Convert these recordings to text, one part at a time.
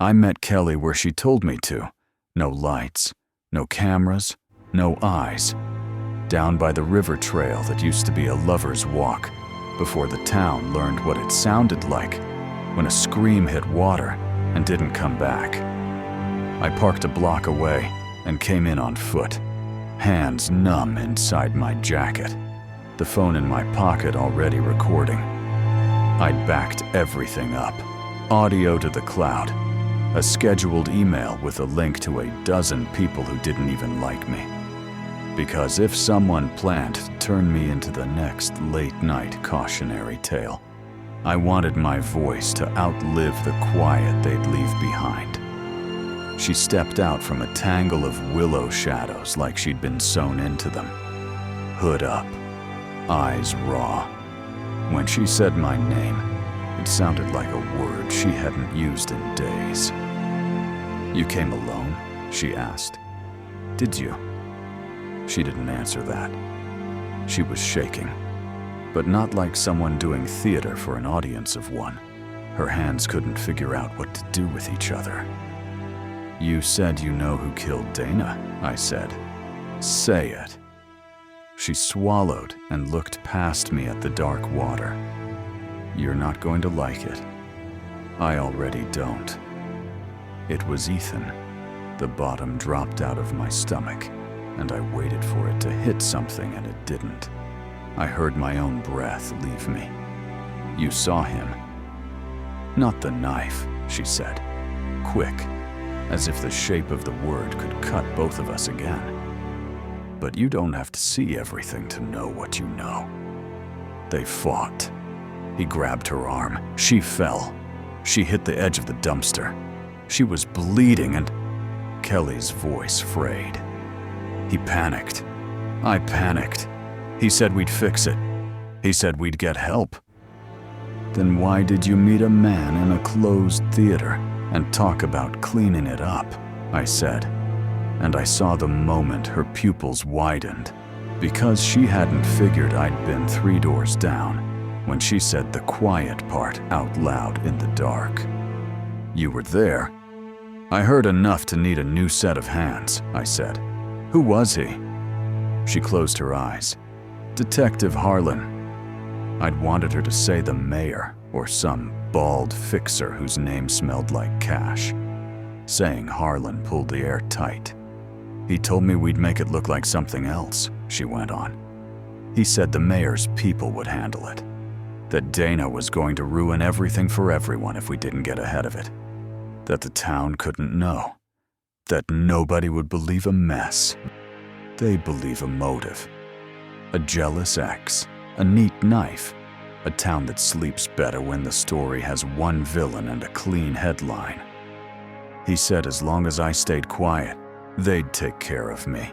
I met Kelly where she told me to. No lights, no cameras, no eyes. Down by the river trail that used to be a lover's walk, before the town learned what it sounded like when a scream hit water and didn't come back. I parked a block away and came in on foot, hands numb inside my jacket, the phone in my pocket already recording. I'd backed everything up, audio to the cloud, a scheduled email with a link to a dozen people who didn't even like me. Because if someone planned to turn me into the next late-night cautionary tale, I wanted my voice to outlive the quiet they'd leave behind. She stepped out from a tangle of willow shadows like she'd been sewn into them. Hood up, eyes raw. When she said my name, it sounded like a word she hadn't used in days. "You came alone?" she asked. "Did you?" She didn't answer that. She was shaking, but not like someone doing theater for an audience of one. Her hands couldn't figure out what to do with each other. "You said you know who killed Dana," I said. "Say it." She swallowed and looked past me at the dark water. "You're not going to like it. I already don't." It was Ethan. The bottom dropped out of my stomach, and I waited for it to hit something and it didn't. I heard my own breath leave me. "You saw him?" "Not the knife," she said, quick, as if the shape of the word could cut both of us again. "But you don't have to see everything to know what you know." They fought. He grabbed her arm. She fell. She hit the edge of the dumpster. She was bleeding and Kelly's voice frayed. He panicked. I panicked. He said we'd fix it. He said we'd get help. "Then why did you meet a man in a closed theater and talk about cleaning it up?" I said, and I saw the moment her pupils widened, because she hadn't figured I'd been 3 doors down when she said the quiet part out loud in the dark. "You were there?" "I heard enough to need a new set of hands," I said. "Who was he?" She closed her eyes. "Detective Harlan." I'd wanted her to say the mayor or some bald fixer whose name smelled like cash. Saying Harlan pulled the air tight. "He told me we'd make it look like something else," she went on. "He said the mayor's people would handle it. That Dana was going to ruin everything for everyone if we didn't get ahead of it. That the town couldn't know. That nobody would believe a mess. They believe a motive. A jealous ex, a neat knife, a town that sleeps better when the story has one villain and a clean headline. He said as long as I stayed quiet, they'd take care of me.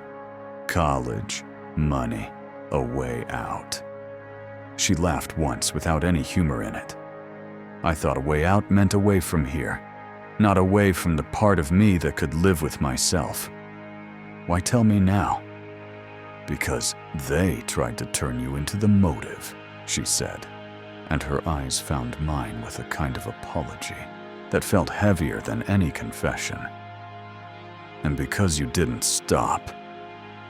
College, money, a way out." She laughed once without any humor in it. I thought a way out meant away from here, not away from the part of me that could live with myself. "Why tell me now?" "Because they tried to turn you into the motive," she said, and her eyes found mine with a kind of apology that felt heavier than any confession. "And because you didn't stop,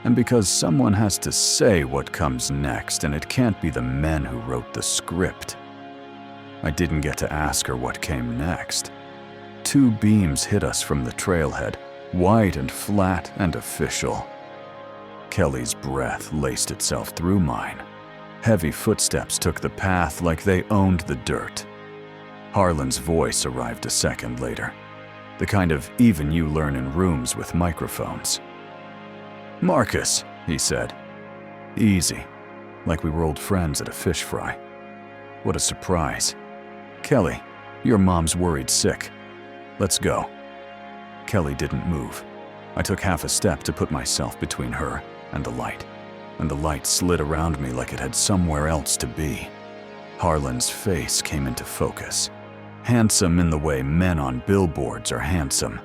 and because someone has to say what comes next, and it can't be the men who wrote the script." I didn't get to ask her what came next. 2 beams hit us from the trailhead, white and flat and official. Kelly's breath laced itself through mine. Heavy footsteps took the path like they owned the dirt. Harlan's voice arrived a second later, the kind of even you learn in rooms with microphones. "Marcus," he said. Easy, like we were old friends at a fish fry. What a surprise. "Kelly, your mom's worried sick. Let's go." Kelly didn't move. I took half a step to put myself between her and the light slid around me like it had somewhere else to be. Harlan's face came into focus. Handsome in the way men on billboards are handsome.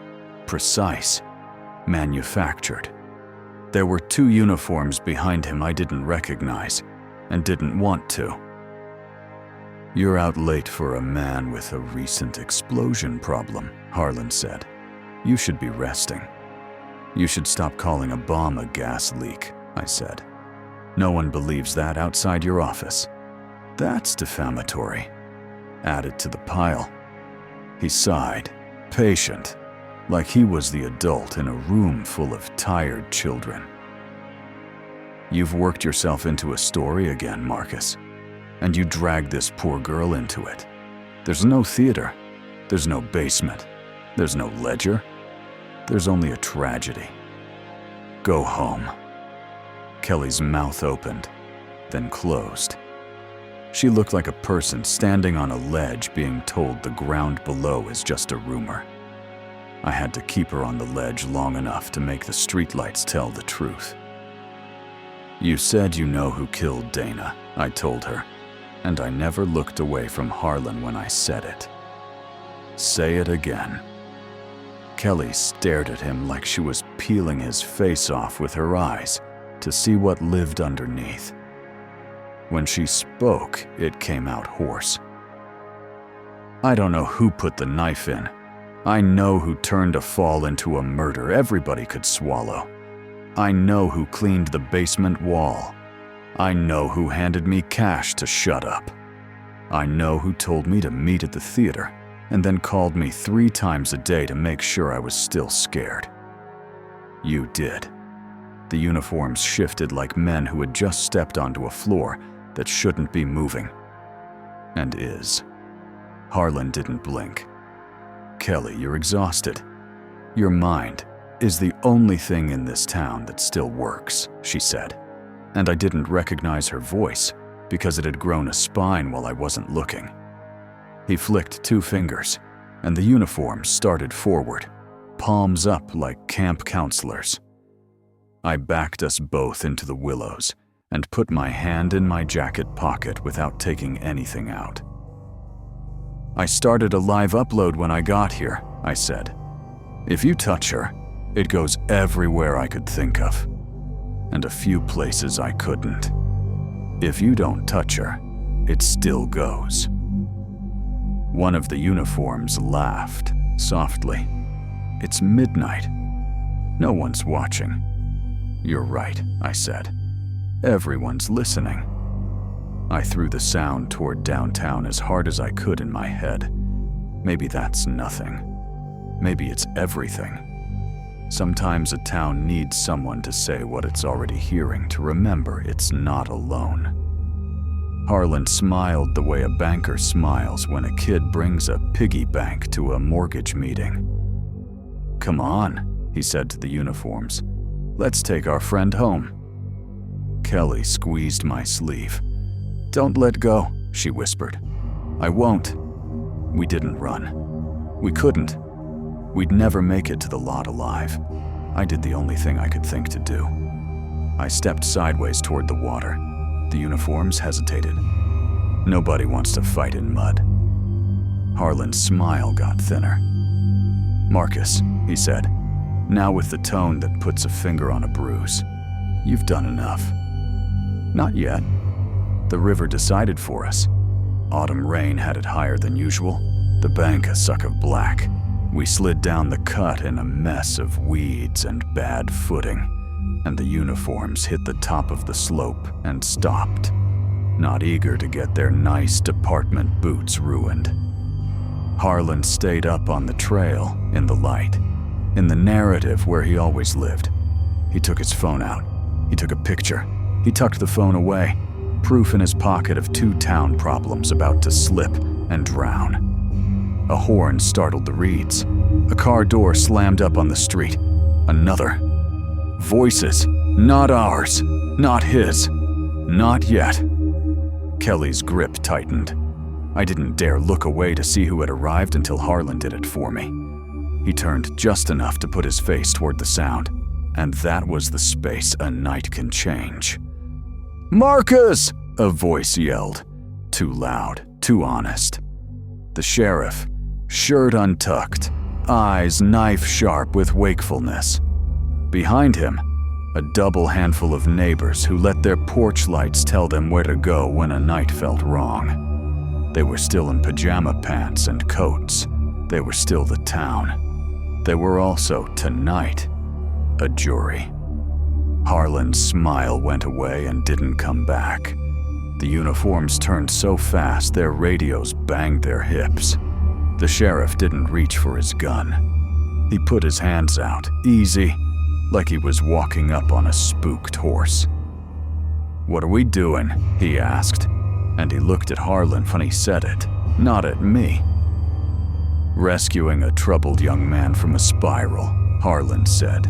Precise. Manufactured. There were 2 uniforms behind him I didn't recognize and didn't want to. "You're out late for a man with a recent explosion problem," Harlan said. "You should be resting." "You should stop calling a bomb a gas leak," I said. "No one believes that outside your office. That's defamatory. Add it to the pile." He sighed, patient, like he was the adult in a room full of tired children. "You've worked yourself into a story again, Marcus, and you dragged this poor girl into it. There's no theater, there's no basement, there's no ledger, there's only a tragedy. Go home." Kelly's mouth opened, then closed. She looked like a person standing on a ledge being told the ground below is just a rumor. I had to keep her on the ledge long enough to make the streetlights tell the truth. "You said you know who killed Dana," I told her, and I never looked away from Harlan when I said it. "Say it again." Kelly stared at him like she was peeling his face off with her eyes to see what lived underneath. When she spoke, it came out hoarse. "I don't know who put the knife in. I know who turned a fall into a murder everybody could swallow. I know who cleaned the basement wall. I know who handed me cash to shut up. I know who told me to meet at the theater and then called me 3 times a day to make sure I was still scared. You did." The uniforms shifted like men who had just stepped onto a floor that shouldn't be moving. And is. Harlan didn't blink. "Kelly, you're exhausted. Your mind is the only thing in this town that still works," she said. And I didn't recognize her voice because it had grown a spine while I wasn't looking. He flicked 2 fingers, and the uniforms started forward, palms up like camp counselors. I backed us both into the willows and put my hand in my jacket pocket without taking anything out. "I started a live upload when I got here," I said. "If you touch her, it goes everywhere I could think of, and a few places I couldn't. If you don't touch her, it still goes." One of the uniforms laughed, softly. "It's midnight. No one's watching." "You're right," I said. "Everyone's listening." I threw the sound toward downtown as hard as I could in my head. Maybe that's nothing. Maybe it's everything. Sometimes a town needs someone to say what it's already hearing to remember it's not alone. Harlan smiled the way a banker smiles when a kid brings a piggy bank to a mortgage meeting. "Come on," he said to the uniforms. "Let's take our friend home." Kelly squeezed my sleeve. "Don't let go," she whispered. "I won't." We didn't run. We couldn't. We'd never make it to the lot alive. I did the only thing I could think to do. I stepped sideways toward the water. The uniforms hesitated. Nobody wants to fight in mud. Harlan's smile got thinner. "Marcus," he said, now with the tone that puts a finger on a bruise, "you've done enough." "Not yet. The river decided for us. Autumn rain had it higher than usual, the bank a suck of black. We slid down the cut in a mess of weeds and bad footing, and the uniforms hit the top of the slope and stopped, not eager to get their nice department boots ruined. Harlan stayed up on the trail, in the light, in the narrative where he always lived. He took his phone out. He took a picture. He tucked the phone away, proof in his pocket of 2 town problems about to slip and drown. A horn startled the reeds. A car door slammed up on the street. Another. Voices. Not ours. Not his. Not yet. Kelly's grip tightened. I didn't dare look away to see who had arrived until Harlan did it for me. He turned just enough to put his face toward the sound, and that was the space a night can change. "Marcus!" a voice yelled. Too loud, too honest. The sheriff, shirt untucked, eyes knife-sharp with wakefulness. Behind him, a double handful of neighbors who let their porch lights tell them where to go when a night felt wrong. They were still in pajama pants and coats. They were still the town. They were also, tonight, a jury. Harlan's smile went away and didn't come back. The uniforms turned so fast their radios banged their hips. The sheriff didn't reach for his gun. He put his hands out, easy, like he was walking up on a spooked horse. "What are we doing?" he asked, and he looked at Harlan when he said it, not at me. "Rescuing a troubled young man from a spiral," Harlan said,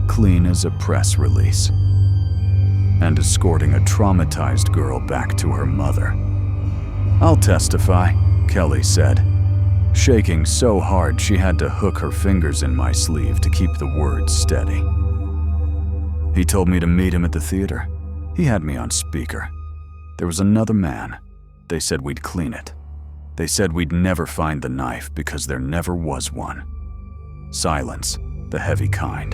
clean as a press release. "And escorting a traumatized girl back to her mother." "I'll testify," Kelly said, shaking so hard she had to hook her fingers in my sleeve to keep the words steady. He told me to meet him at the theater. He had me on speaker. There was another man. They said we'd clean it. They said we'd never find the knife because there never was one. Silence, the heavy kind.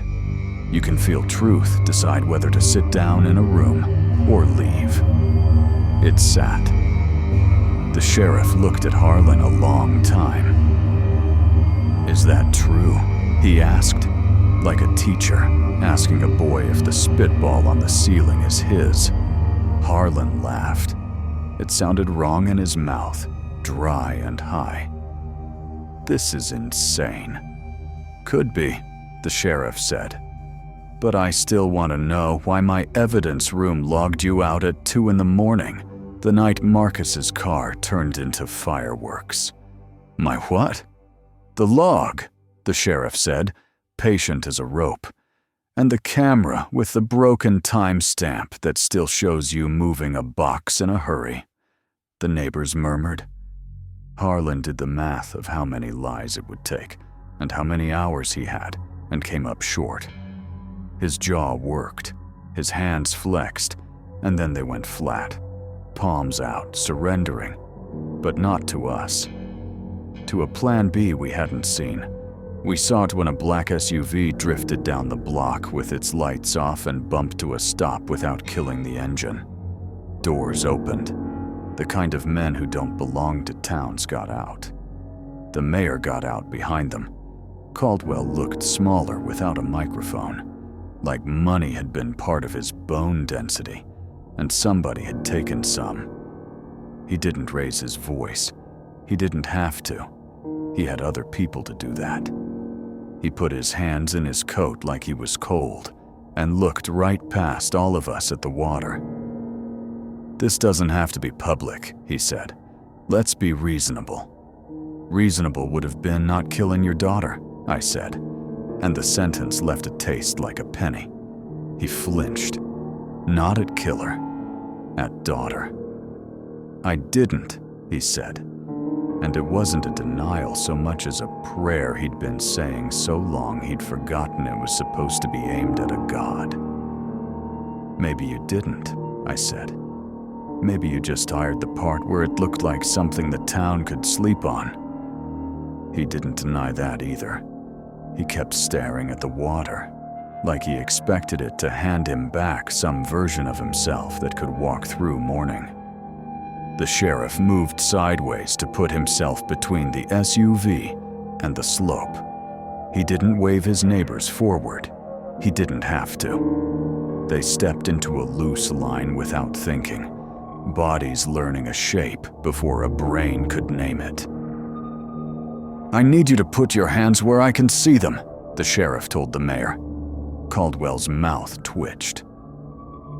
You can feel truth decide whether to sit down in a room or leave. It sat. The sheriff looked at Harlan a long time. "Is that true?" he asked, like a teacher asking a boy if the spitball on the ceiling is his. Harlan laughed. It sounded wrong in his mouth, dry and high. "This is insane." "Could be," the sheriff said. "But I still want to know why my evidence room logged you out at 2 in the morning, the night Marcus's car turned into fireworks." "My what?" "The log," the sheriff said, patient as a rope. "And the camera with the broken timestamp that still shows you moving a box in a hurry," the neighbors murmured. Harlan did the math of how many lies it would take and how many hours he had and came up short. His jaw worked, his hands flexed, and then they went flat, palms out, surrendering, but not to us. To a plan B we hadn't seen. We saw it when a black SUV drifted down the block with its lights off and bumped to a stop without killing the engine. Doors opened. The kind of men who don't belong to towns got out. The mayor got out behind them. Caldwell looked smaller without a microphone, like money had been part of his bone density, and somebody had taken some. He didn't raise his voice. He didn't have to. He had other people to do that. He put his hands in his coat like he was cold and looked right past all of us at the water. "This doesn't have to be public," he said. "Let's be reasonable." "Reasonable would have been not killing your daughter," I said, and the sentence left a taste like a penny. He flinched. Not at killer, at daughter. "I didn't," he said. And it wasn't a denial so much as a prayer he'd been saying so long he'd forgotten it was supposed to be aimed at a god. "Maybe you didn't," I said. "Maybe you just hired the part where it looked like something the town could sleep on." He didn't deny that either. He kept staring at the water, like he expected it to hand him back some version of himself that could walk through morning. The sheriff moved sideways to put himself between the SUV and the slope. He didn't wave his neighbors forward. He didn't have to. They stepped into a loose line without thinking, bodies learning a shape before a brain could name it. "I need you to put your hands where I can see them," the sheriff told the mayor. Caldwell's mouth twitched.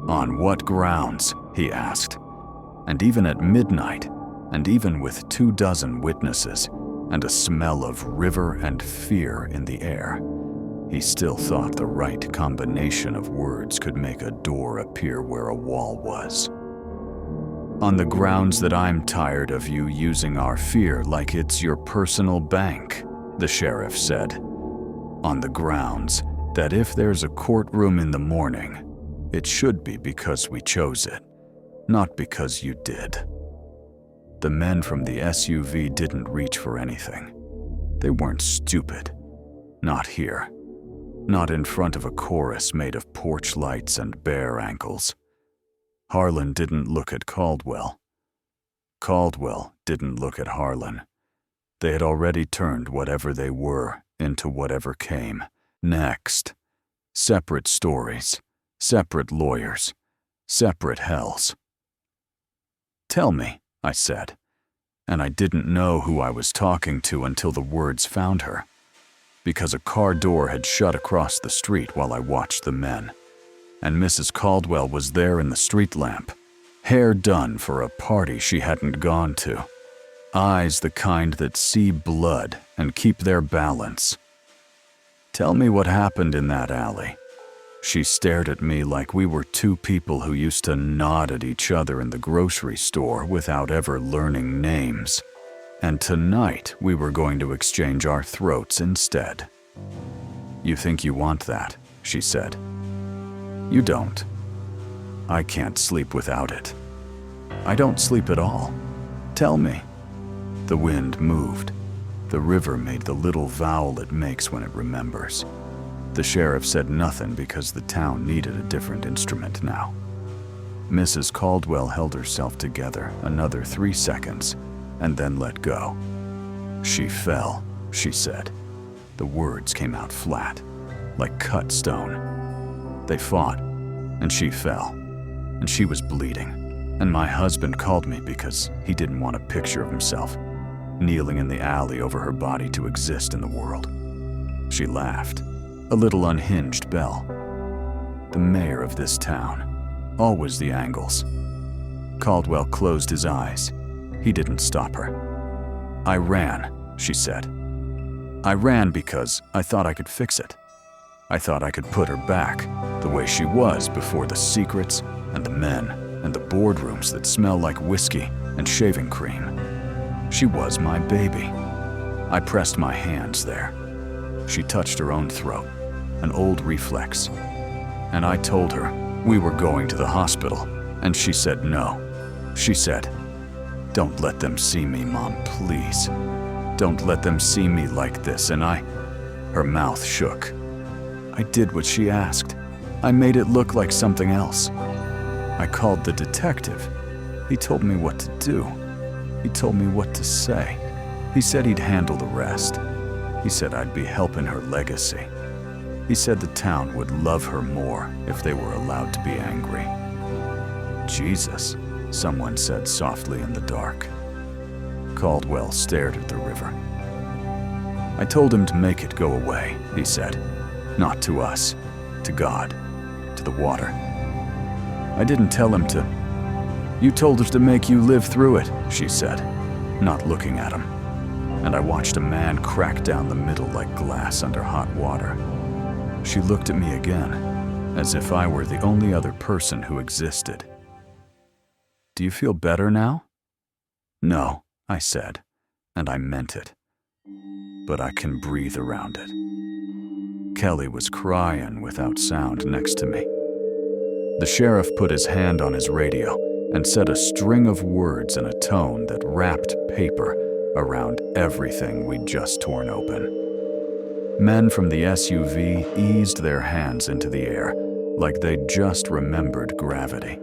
"On what grounds?" he asked. And even at midnight, and even with 24 witnesses, and a smell of river and fear in the air, he still thought the right combination of words could make a door appear where a wall was. "On the grounds that I'm tired of you using our fear like it's your personal bank," the sheriff said. "On the grounds that if there's a courtroom in the morning, it should be because we chose it. Not because you did." The men from the SUV didn't reach for anything. They weren't stupid. Not here. Not in front of a chorus made of porch lights and bare ankles. Harlan didn't look at Caldwell. Caldwell didn't look at Harlan. They had already turned whatever they were into whatever came next. Separate stories, separate lawyers, separate hells. "Tell me," I said, and I didn't know who I was talking to until the words found her, because a car door had shut across the street while I watched the men, and Mrs. Caldwell was there in the street lamp, hair done for a party she hadn't gone to, eyes the kind that see blood and keep their balance. "Tell me what happened in that alley." She stared at me like we were two people who used to nod at each other in the grocery store without ever learning names. And tonight we were going to exchange our throats instead. "You think you want that," she said. "You don't. I can't sleep without it. I don't sleep at all. Tell me." The wind moved. The river made the little vowel it makes when it remembers. The sheriff said nothing because the town needed a different instrument now. Mrs. Caldwell held herself together another 3 seconds and then let go. "She fell," she said. The words came out flat, like cut stone. "They fought, and she fell, and she was bleeding, and my husband called me because he didn't want a picture of himself kneeling in the alley over her body to exist in the world." She laughed, a little unhinged bell. "The mayor of this town, always the angles." Caldwell closed his eyes. He didn't stop her. "I ran," she said. "I ran because I thought I could fix it. I thought I could put her back the way she was before the secrets and the men and the boardrooms that smell like whiskey and shaving cream. She was my baby." I pressed my hands there. She touched her own throat, an old reflex. And I told her we were going to the hospital, and she said no. She said, "Don't let them see me, Mom, please. Don't let them see me like this," and her mouth shook. I did what she asked. I made it look like something else. I called the detective. He told me what to do. He told me what to say. He said he'd handle the rest. He said I'd be helping her legacy. He said the town would love her more if they were allowed to be angry. "Jesus," someone said softly in the dark. Caldwell stared at the river. "I told him to make it go away," he said. "Not to us, to God, to the water. I didn't tell him to." "You told her to make you live through it," she said, not looking at him. And I watched a man crack down the middle like glass under hot water. She looked at me again, as if I were the only other person who existed. "Do you feel better now?" "No," I said, and I meant it. "But I can breathe around it." Kelly was crying without sound next to me. The sheriff put his hand on his radio and said a string of words in a tone that wrapped paper around everything we'd just torn open. Men from the SUV eased their hands into the air like they'd just remembered gravity.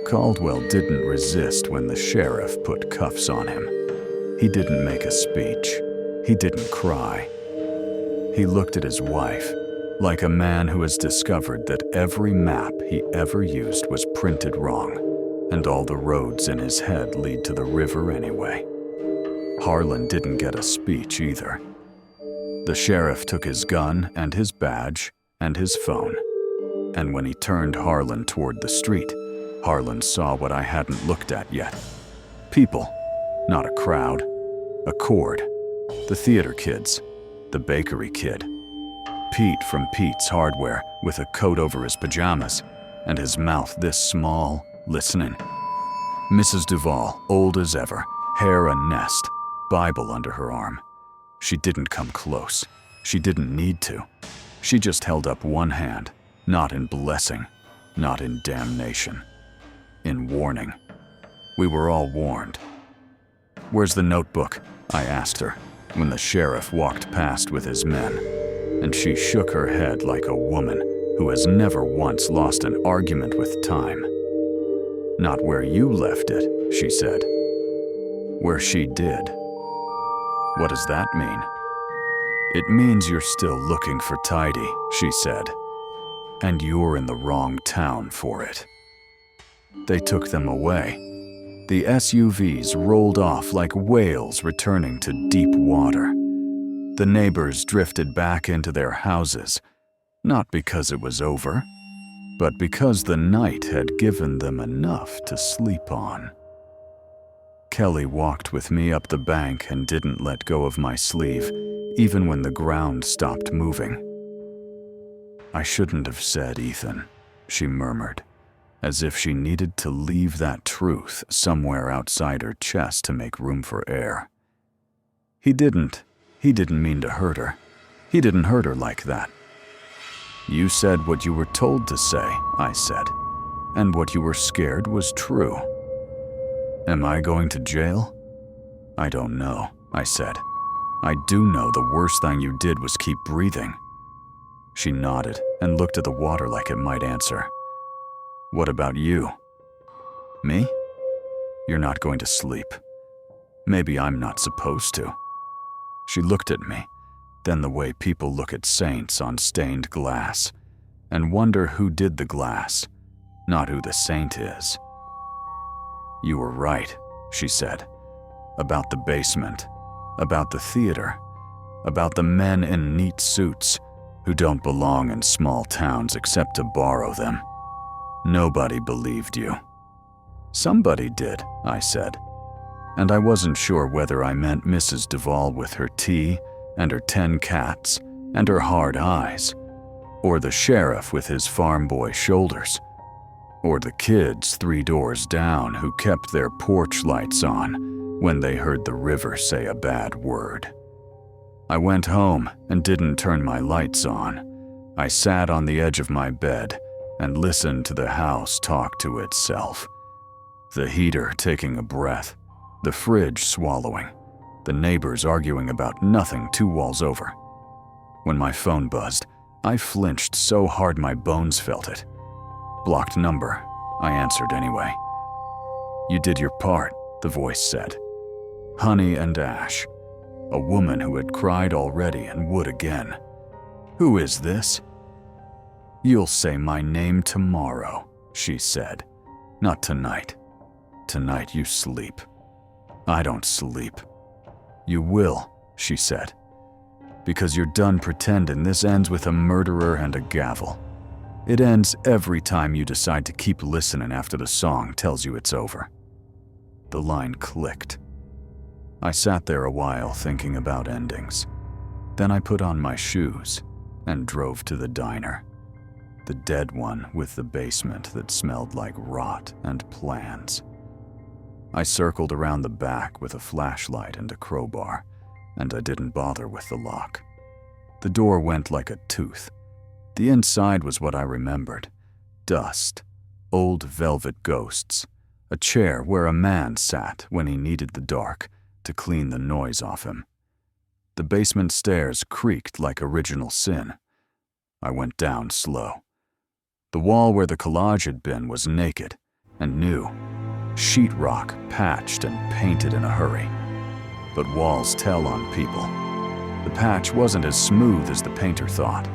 Caldwell didn't resist when the sheriff put cuffs on him. He didn't make a speech. He didn't cry. He looked at his wife like a man who has discovered that every map he ever used was printed wrong, and all the roads in his head lead to the river anyway. Harlan didn't get a speech either. The sheriff took his gun and his badge and his phone, and when he turned Harlan toward the street, Harlan saw what I hadn't looked at yet. People, not a crowd. A chord. The theater kids. The bakery kid. Pete from Pete's Hardware with a coat over his pajamas and his mouth this small, listening. Mrs. Duval, old as ever, hair a nest, Bible under her arm. She didn't come close. She didn't need to. She just held up one hand, not in blessing, not in damnation, in warning. We were all warned. "Where's the notebook?" I asked her when the sheriff walked past with his men, and she shook her head like a woman who has never once lost an argument with time. "Not where you left it," she said. where she did. What does that mean? It means you're still looking for Tidy, she said, and you're in the wrong town for it. They took them away. The SUVs rolled off like whales returning to deep water. The neighbors drifted back into their houses, not because it was over, but because the night had given them enough to sleep on. Kelly walked with me up the bank and didn't let go of my sleeve, even when the ground stopped moving. "I shouldn't have said, Ethan," she murmured, as if she needed to leave that truth somewhere outside her chest to make room for air. He didn't mean to hurt her. He didn't hurt her like that. "You said what you were told to say," I said, "and what you were scared was true." "Am I going to jail?" "I don't know," I said. "I do know the worst thing you did was keep breathing." She nodded and looked at the water like it might answer. "What about you?" "Me? You're not going to sleep. Maybe I'm not supposed to." She looked at me, then the way people look at saints on stained glass, and wonder who did the glass, not who the saint is. "You were right," she said, "about the basement, about the theater, about the men in neat suits who don't belong in small towns except to borrow them. Nobody believed you." "Somebody did," I said, and I wasn't sure whether I meant Mrs. Duvall with her tea and her 10 cats and her hard eyes, or the sheriff with his farm boy shoulders, or the kids 3 doors down who kept their porch lights on when they heard the river say a bad word. I went home and didn't turn my lights on. I sat on the edge of my bed and listened to the house talk to itself. The heater taking a breath, the fridge swallowing, the neighbors arguing about nothing 2 walls over. When my phone buzzed, I flinched so hard my bones felt it. "Blocked number," I answered anyway. "You did your part," the voice said. Honey and Ash, a woman who had cried already and would again. "Who is this?" "You'll say my name tomorrow," she said. "Not tonight. Tonight you sleep." "I don't sleep." "You will," she said. "Because you're done pretending this ends with a murderer and a gavel. It ends every time you decide to keep listening after the song tells you it's over." The line clicked. I sat there a while thinking about endings. Then I put on my shoes and drove to the diner. The dead one with the basement that smelled like rot and plans. I circled around the back with a flashlight and a crowbar, and I didn't bother with the lock. The door went like a tooth. The inside was what I remembered. Dust, old velvet ghosts, a chair where a man sat when he needed the dark to clean the noise off him. The basement stairs creaked like original sin. I went down slow. The wall where the collage had been was naked and new, sheetrock patched and painted in a hurry. But walls tell on people. The patch wasn't as smooth as the painter thought.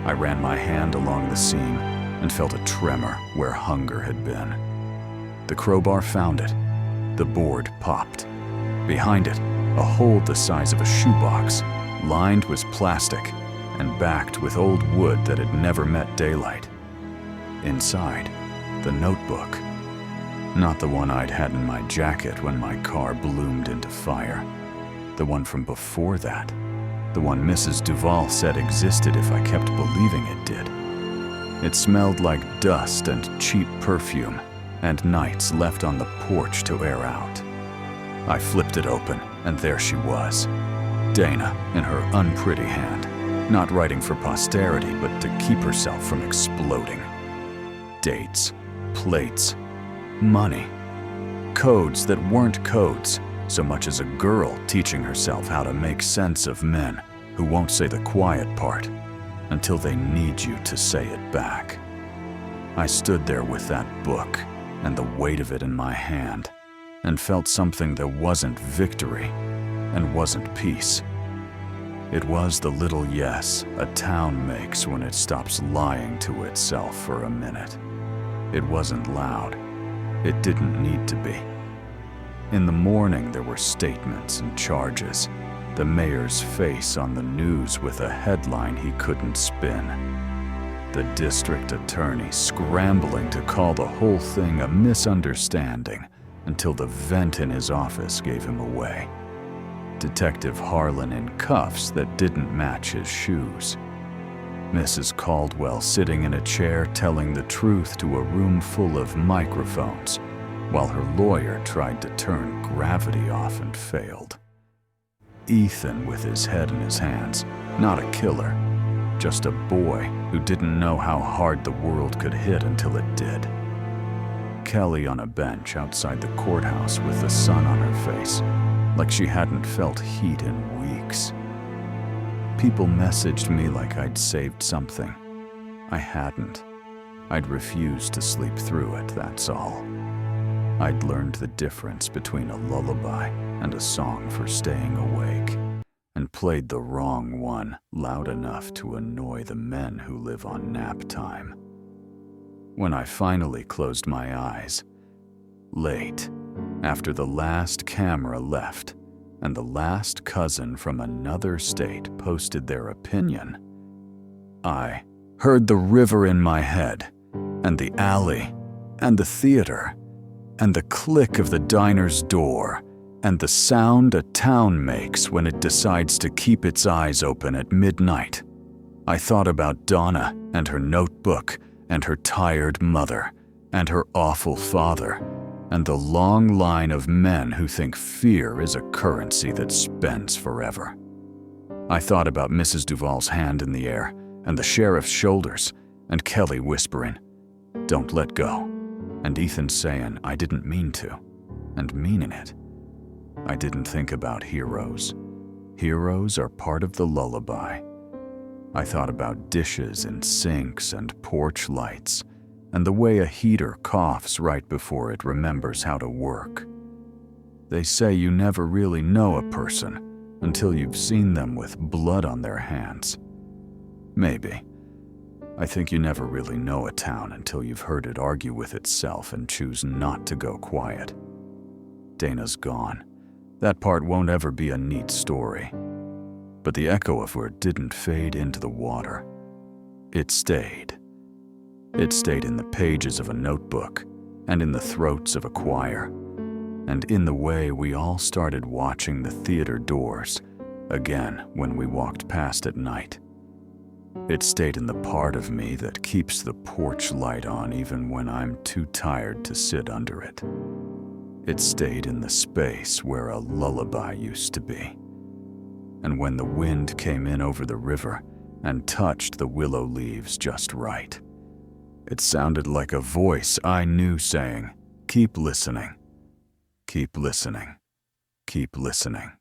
I ran my hand along the seam and felt a tremor where hunger had been. The crowbar found it. The board popped. Behind it, a hole the size of a shoebox, lined with plastic and backed with old wood that had never met daylight. Inside, the notebook. Not the one I'd had in my jacket when my car bloomed into fire. The one from before that. The one Mrs. Duvall said existed if I kept believing it did. It smelled like dust and cheap perfume, and nights left on the porch to air out. I flipped it open, and there she was. Dana, in her unpretty hand, not writing for posterity, but to keep herself from exploding. Dates, plates, money. Codes that weren't codes, so much as a girl teaching herself how to make sense of men who won't say the quiet part until they need you to say it back. I stood there with that book and the weight of it in my hand, and felt something that wasn't victory and wasn't peace. It was the little yes a town makes when it stops lying to itself for a minute. It wasn't loud. It didn't need to be. In the morning, there were statements and charges, the mayor's face on the news with a headline he couldn't spin, the district attorney scrambling to call the whole thing a misunderstanding until the vent in his office gave him away, Detective Harlan in cuffs that didn't match his shoes, Mrs. Caldwell sitting in a chair telling the truth to a room full of microphones, while her lawyer tried to turn gravity off and failed. Ethan with his head in his hands, not a killer, just a boy who didn't know how hard the world could hit until it did. Kelly on a bench outside the courthouse with the sun on her face, like she hadn't felt heat in weeks. People messaged me like I'd saved something. I hadn't. I'd refused to sleep through it, that's all. I'd learned the difference between a lullaby and a song for staying awake, and played the wrong one loud enough to annoy the men who live on nap time. When I finally closed my eyes, late, after the last camera left and the last cousin from another state posted their opinion, I heard the river in my head, and the alley, and the theater, and the click of the diner's door, and the sound a town makes when it decides to keep its eyes open at midnight. I thought about Donna and her notebook, and her tired mother, and her awful father, and the long line of men who think fear is a currency that spends forever. I thought about Mrs. Duval's hand in the air, and the sheriff's shoulders, and Kelly whispering, "Don't let go," and Ethan saying I didn't mean to, and meaning it. I didn't think about heroes. Heroes are part of the lullaby. I thought about dishes and sinks and porch lights, and the way a heater coughs right before it remembers how to work. They say you never really know a person until you've seen them with blood on their hands. Maybe. I think you never really know a town until you've heard it argue with itself and choose not to go quiet. Dana's gone. That part won't ever be a neat story. But the echo of her didn't fade into the water. It stayed. It stayed in the pages of a notebook, and in the throats of a choir, and in the way we all started watching the theater doors again when we walked past at night. It stayed in the part of me that keeps the porch light on even when I'm too tired to sit under it. It stayed in the space where a lullaby used to be. And when the wind came in over the river and touched the willow leaves just right, it sounded like a voice I knew saying, "Keep listening, keep listening, keep listening."